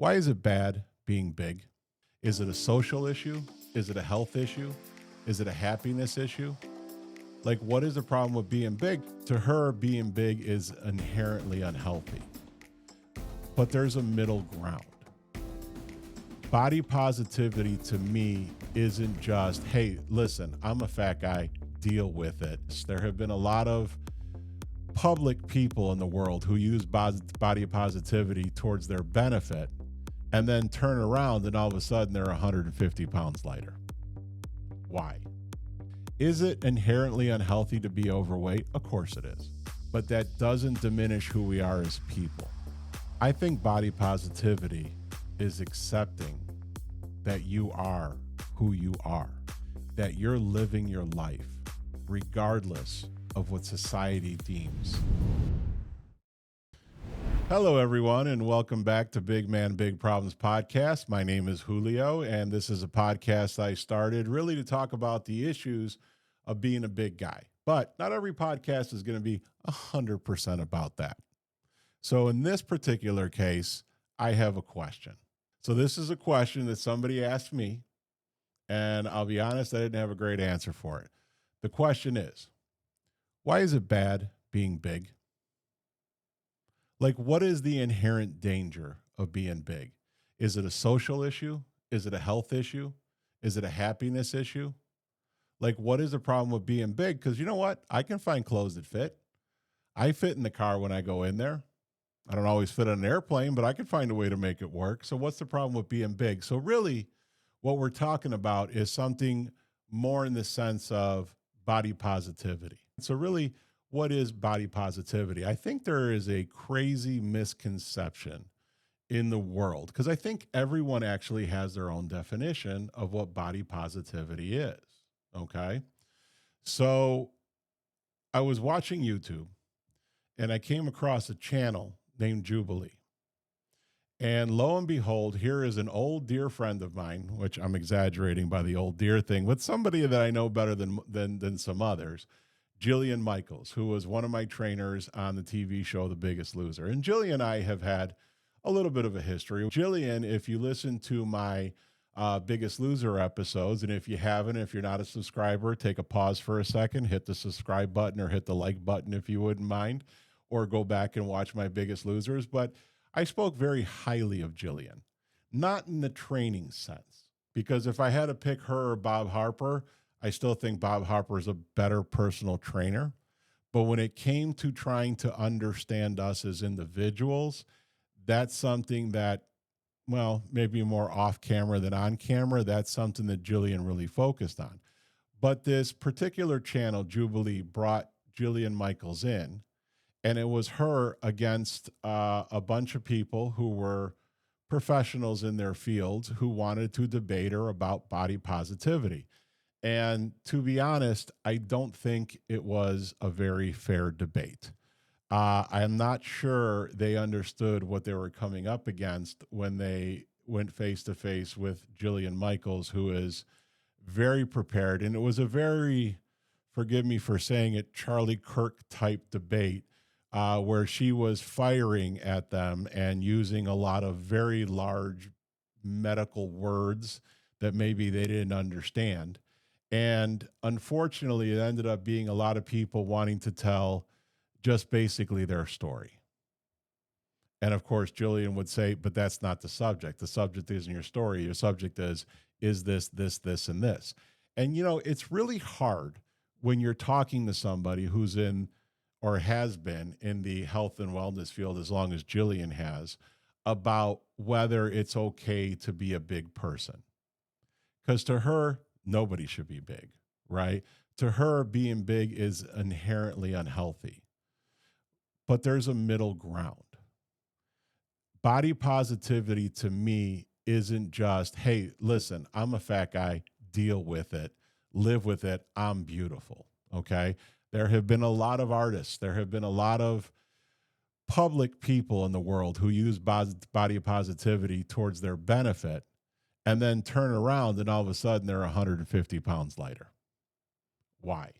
Why is it bad being big? Is it a social issue? Is it a health issue? Is it a happiness issue? Like, what is the problem with being big? To her, being big is inherently unhealthy, but there's a middle ground. Body positivity to me isn't just, hey, listen, I'm a fat guy, deal with it. There have been a lot of public people in the world who use body positivity towards their benefit and then turn around and all of a sudden they're 150 pounds lighter. Why? Is it inherently unhealthy to be overweight? Of course it is. But that doesn't diminish who we are as people. I think body positivity is accepting that you are who you are, that you're living your life regardless of what society deems. Hello, everyone, and welcome back to Big Man, Big Problems podcast. My name is Julio, and this is a podcast I started really to talk about the issues of being a big guy. But not every podcast is going to be 100% about that. So in this particular case, I have a question. So this is a question that somebody asked me, and I'll be honest, I didn't have a great answer for it. The question is, why is it bad being big? Like, what is the inherent danger of being big? Is it a social issue? Is it a health issue? Is it a happiness issue? Like, what is the problem with being big? Because you know what? I can find clothes that fit. I fit in the car when I go in there. I don't always fit on an airplane, but I can find a way to make it work. So what's the problem with being big? So really, what we're talking about is something more in the sense of body positivity. So really, what is body positivity? I think there is a crazy misconception in the world because I think everyone actually has their own definition of what body positivity is. Okay. So I was watching YouTube and I came across a channel named Jubilee. And lo and behold, here is an old dear friend of mine, which I'm exaggerating by the old dear thing, but somebody that I know better than some others. Jillian Michaels, who was one of my trainers on the TV show The Biggest Loser. And Jillian and I have had a little bit of a history. Jillian, if you listen to my Biggest Loser episodes, and if you haven't, if you're not a subscriber, take a pause for a second, hit the subscribe button or hit the like button if you wouldn't mind, or go back and watch my Biggest Losers. But I spoke very highly of Jillian, not in the training sense, because if I had to pick her or Bob Harper, I still think Bob Harper is a better personal trainer. But when it came to trying to understand us as individuals, that's something that, well, maybe more off camera than on camera, that's something that Jillian really focused on. But this particular channel, Jubilee, brought Jillian Michaels in, and it was her against a bunch of people who were professionals in their fields who wanted to debate her about body positivity. And to be honest, I don't think it was a very fair debate. I'm not sure they understood what they were coming up against when they went face to face with Jillian Michaels, who is very prepared. And it was a very, forgive me for saying it, Charlie Kirk type debate where she was firing at them and using a lot of very large medical words that maybe they didn't understand. And unfortunately, it ended up being a lot of people wanting to tell just basically their story. And of course, Jillian would say, but that's not the subject. The subject isn't your story. Your subject is this, and this. And, you know, it's really hard when you're talking to somebody who's in or has been in the health and wellness field as long as Jillian has about whether it's okay to be a big person. Because to her, nobody should be big, right? To her, being big is inherently unhealthy. But there's a middle ground. Body positivity to me isn't just, hey, listen, I'm a fat guy, deal with it, live with it, I'm beautiful, okay? There have been a lot of artists, there have been a lot of public people in the world who use body positivity towards their benefit and then turn around and all of a sudden they're 150 pounds lighter. Why?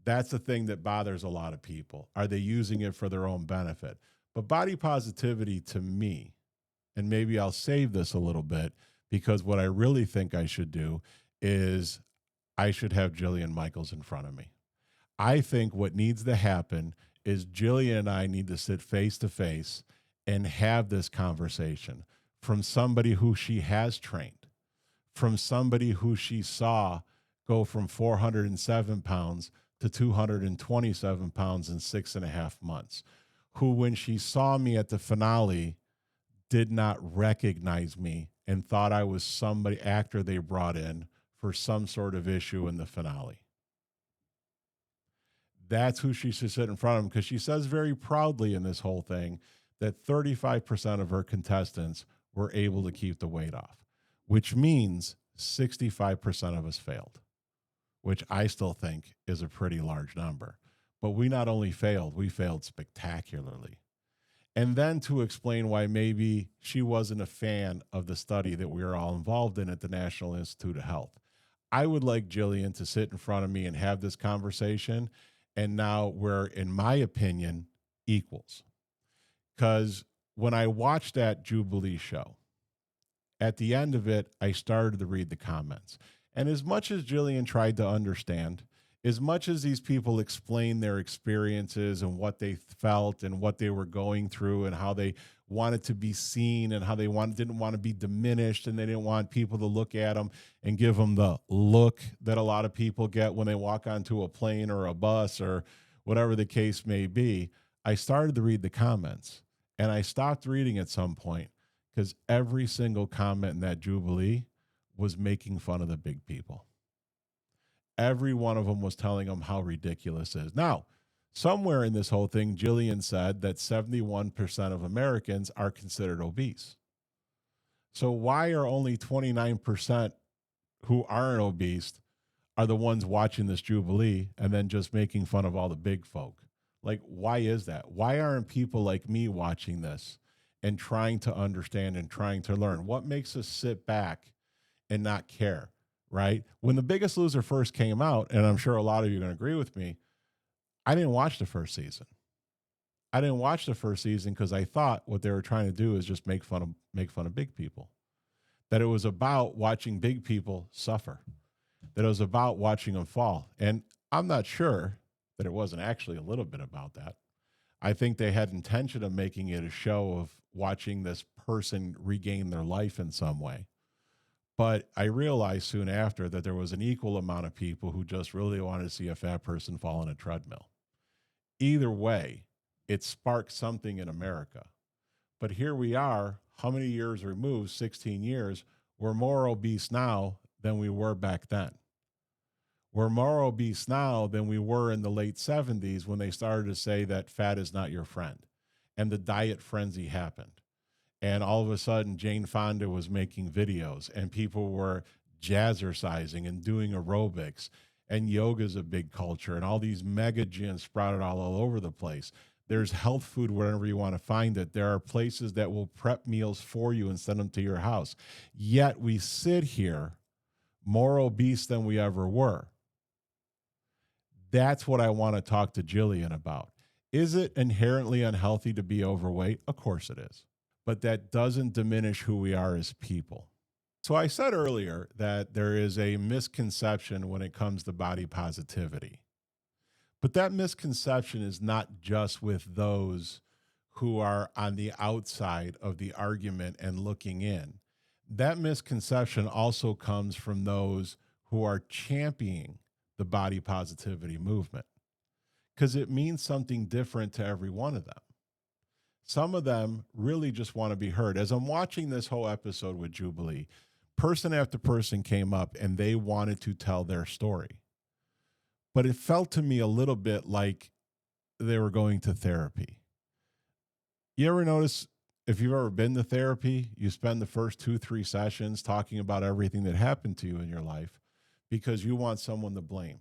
That's the thing that bothers a lot of people. Are they using it for their own benefit? But body positivity to me, and maybe I'll save this a little bit because what I really think I should do is I should have Jillian Michaels in front of me. I think what needs to happen is Jillian and I need to sit face to face and have this conversation from somebody who she has trained, from somebody who she saw go from 407 pounds to 227 pounds in 6.5 months, who, when she saw me at the finale, did not recognize me and thought I was somebody actor they brought in for some sort of issue in the finale. That's who she should sit in front of him, because she says very proudly in this whole thing that 35% of her contestants were able to keep the weight off, which means 65% of us failed, which I still think is a pretty large number. But we not only failed, we failed spectacularly. And then to explain why maybe she wasn't a fan of the study that we were all involved in at the National Institute of Health. I would like Jillian to sit in front of me and have this conversation. And now we're, in my opinion, equals. Because when I watched that Jubilee show, at the end of it, I started to read the comments. And as much as Jillian tried to understand, as much as these people explained their experiences and what they felt and what they were going through and how they wanted to be seen and how they didn't want to be diminished, and they didn't want people to look at them and give them the look that a lot of people get when they walk onto a plane or a bus or whatever the case may be, I started to read the comments, and I stopped reading at some point because every single comment in that Jubilee was making fun of the big people. Every one of them was telling them how ridiculous it is. Now, somewhere in this whole thing, Jillian said that 71% of Americans are considered obese. So why are only 29% who aren't obese are the ones watching this Jubilee and then just making fun of all the big folk? Like, why is that? Why aren't people like me watching this and trying to understand and trying to learn? What makes us sit back and not care? Right? When The Biggest Loser first came out, and I'm sure a lot of you are going to agree with me, I didn't watch the first season. I didn't watch the first season because I thought what they were trying to do is just make fun of big people. That it was about watching big people suffer. That it was about watching them fall. And I'm not sure that it wasn't actually a little bit about that. I think they had intention of making it a show of watching this person regain their life in some way. But I realized soon after that there was an equal amount of people who just really wanted to see a fat person fall on a treadmill. Either way, it sparked something in America. But here we are, how many years removed? 16 years. We're more obese now than we were back then. We're more obese now than we were in the late 70s when they started to say that fat is not your friend and the diet frenzy happened. And all of a sudden, Jane Fonda was making videos and people were jazzercising and doing aerobics. And yoga is a big culture. And all these mega gyms sprouted all over the place. There's health food wherever you want to find it. There are places that will prep meals for you and send them to your house. Yet we sit here more obese than we ever were. That's what I want to talk to Jillian about. Is it inherently unhealthy to be overweight? Of course it is. But that doesn't diminish who we are as people. So I said earlier that there is a misconception when it comes to body positivity. But that misconception is not just with those who are on the outside of the argument and looking in. That misconception also comes from those who are championing the body positivity movement, because it means something different to every one of them. Some of them really just want to be heard. As I'm watching this whole episode with Jubilee, person after person came up and they wanted to tell their story. But it felt to me a little bit like they were going to therapy. You ever notice, if you've ever been to therapy, you spend the first 2-3 sessions talking about everything that happened to you in your life because you want someone to blame.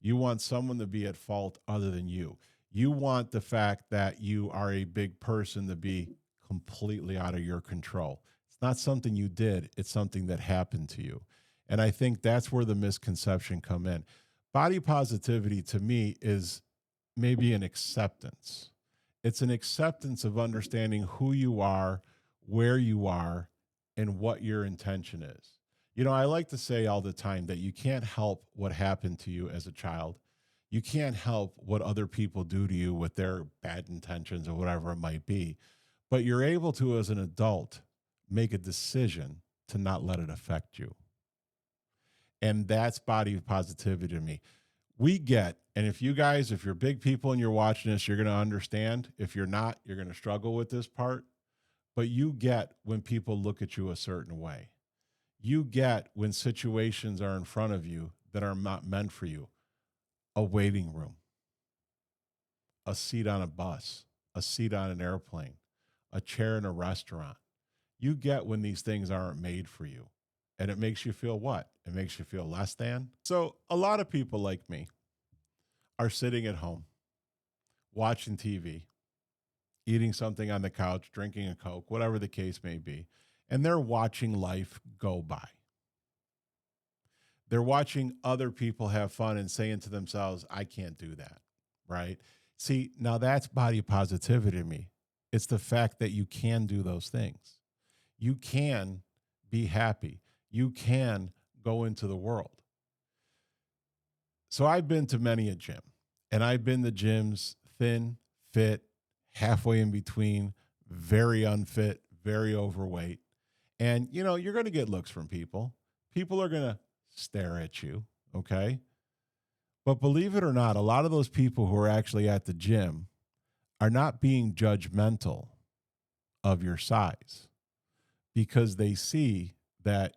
You want someone to be at fault other than you. You want the fact that you are a big person to be completely out of your control. It's not something you did. It's something that happened to you. And I think that's where the misconception come in. Body positivity to me is maybe an acceptance. It's an acceptance of understanding who you are, where you are, and what your intention is. I like to say all the time that you can't help what happened to you as a child. You can't help what other people do to you with their bad intentions or whatever it might be. But you're able to, as an adult, make a decision to not let it affect you. And that's body positivity to me. We get, and if you guys, if you're big people and you're watching this, you're going to understand. If you're not, you're going to struggle with this part. But you get when people look at you a certain way. You get when situations are in front of you that are not meant for you. A waiting room, a seat on a bus, a seat on an airplane, a chair in a restaurant. You get when these things aren't made for you. And it makes you feel what? It makes you feel less than. So a lot of people like me are sitting at home, watching TV, eating something on the couch, drinking a Coke, whatever the case may be, and they're watching life go by. They're watching other people have fun and saying to themselves, I can't do that, right? See, now that's body positivity to me. It's the fact that you can do those things. You can be happy. You can go into the world. So I've been to many a gym, and I've been to gyms thin, fit, halfway in between, very unfit, very overweight. And, you're going to get looks from people. People are going to stare at you, okay? But believe it or not, a lot of those people who are actually at the gym are not being judgmental of your size because they see that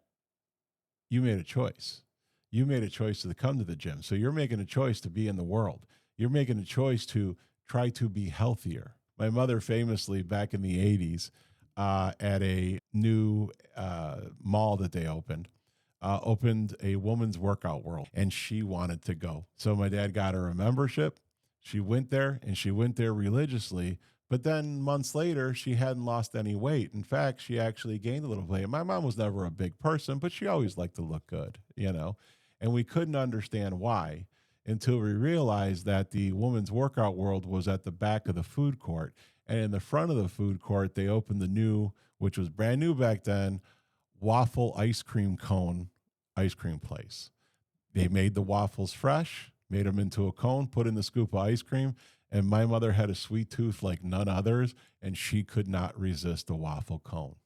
you made a choice. You made a choice to come to the gym. So you're making a choice to be in the world. You're making a choice to try to be healthier. My mother famously, back in the 80s, at a new mall that they opened a woman's workout world, and she wanted to go. So my dad got her a membership. She went there, and she went there religiously. But then months later, she hadn't lost any weight. In fact, she actually gained a little weight. My mom was never a big person, but she always liked to look good, And we couldn't understand why until we realized that the woman's workout world was at the back of the food court. And in the front of the food court, they opened the new, which was brand new back then, waffle ice cream cone ice cream place. They made the waffles fresh, made them into a cone, put in the scoop of ice cream, and my mother had a sweet tooth like none others, and she could not resist a waffle cone.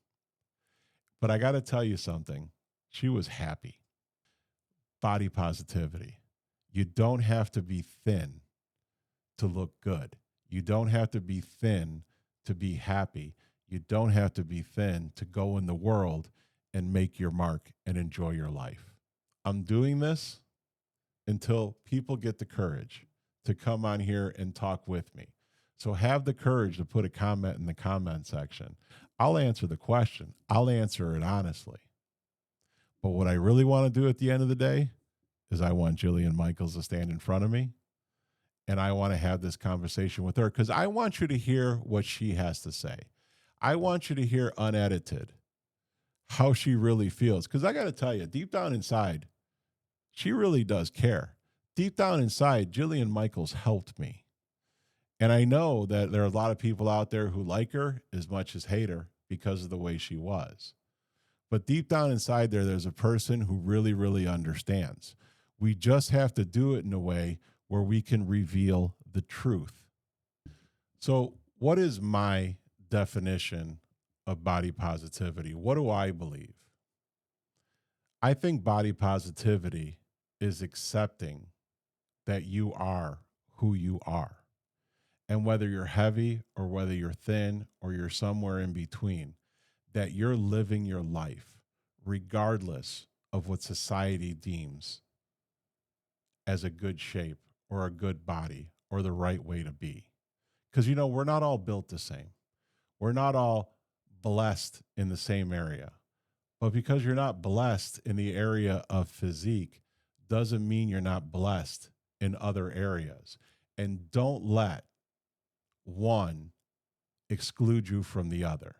But I got to tell you something. She was happy. Body positivity. You don't have to be thin to look good. You don't have to be thin to be happy. You don't have to be thin to go in the world and make your mark and enjoy your life. I'm doing this until people get the courage to come on here and talk with me. So have the courage to put a comment in the comment section. I'll answer the question. I'll answer it honestly. But what I really want to do at the end of the day is I want Jillian Michaels to stand in front of me, and I want to have this conversation with her because I want you to hear what she has to say. I want you to hear unedited how she really feels. Because I got to tell you, deep down inside, she really does care. Deep down inside, Jillian Michaels helped me. And I know that there are a lot of people out there who like her as much as hate her because of the way she was. But deep down inside there's a person who really, really understands. We just have to do it in a way where we can reveal the truth. So, what is my definition of body positivity? What do I believe? I think body positivity is accepting that you are who you are. And whether you're heavy or whether you're thin or you're somewhere in between, that you're living your life regardless of what society deems as a good shape or a good body or the right way to be. Because, we're not all built the same. We're not all blessed in the same area. But because you're not blessed in the area of physique doesn't mean you're not blessed in other areas. And don't let one exclude you from the other.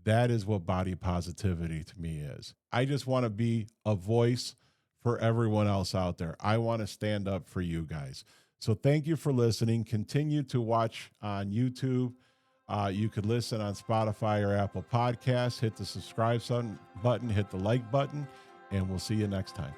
That is what body positivity to me is. I just want to be a voice for everyone else out there. I want to stand up for you guys. So thank you for listening. Continue to watch on YouTube. You could listen on Spotify or Apple Podcasts. Hit the subscribe button, hit the like button, and we'll see you next time.